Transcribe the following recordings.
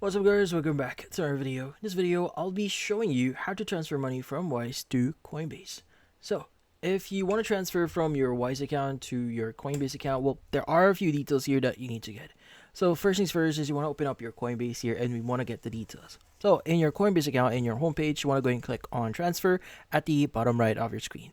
What's up guys, welcome back to our video. In this video, I'll be showing you how to transfer money from Wise to Coinbase. So, if you want to transfer from your Wise account to your Coinbase account, well, there are a few details here that you need to get. So first things first is you want to open up your Coinbase here and we want to get the details. So in your Coinbase account, in your homepage, you want to go and click on transfer at the bottom right of your screen.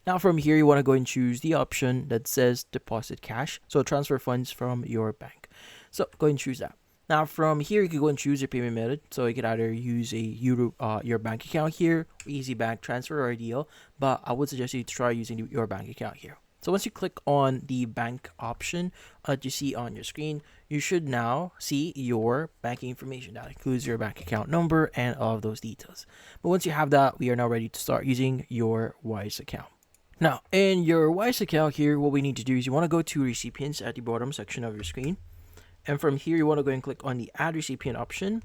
Now from here, you want to go and choose the option that says deposit cash. So transfer funds from your bank. So go and choose that. Now from here, you can go and choose your payment method. So you could either use your bank account here, easy bank transfer or ideal, but I would suggest you to try using your bank account here. So once you click on the bank option that you see on your screen, you should now see your banking information. That includes your bank account number and all of those details. But once you have that, we are now ready to start using your Wise account. Now, in your Wise account here, what we need to do is you want to go to recipients at the bottom section of your screen. And from here, you want to go and click on the add recipient option.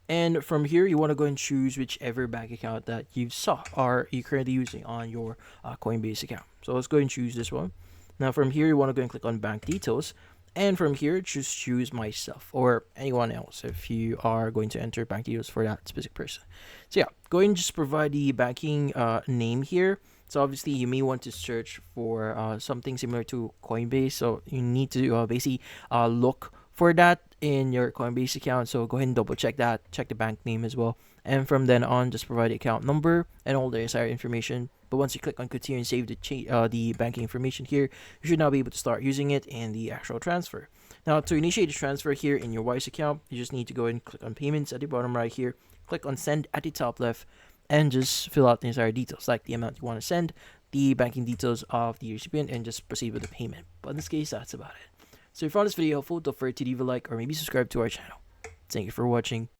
And from here, you want to go and choose whichever bank account that you saw or you're currently using on your Coinbase account. So let's go and choose this one. Now from here, you want to go and click on bank details. And from here, just choose myself or anyone else if you are going to enter bank details for that specific person. So yeah, go ahead and just provide the banking name here. So obviously, you may want to search for something similar to Coinbase. So you need to basically look for that in your Coinbase account. So go ahead and double check that, check the bank name as well. And from then on, just provide the account number and all the desired information. But once you click on continue and save the banking information here, you should now be able to start using it in the actual transfer. Now to initiate the transfer here in your Wise account, you just need to go and click on payments at the bottom right here, click on send at the top left, and just fill out the entire details like the amount you want to send, the banking details of the recipient, and just proceed with the payment. But in this case, that's about it. So if you found this video helpful, don't forget to leave a like or maybe subscribe to our channel. Thank you for watching.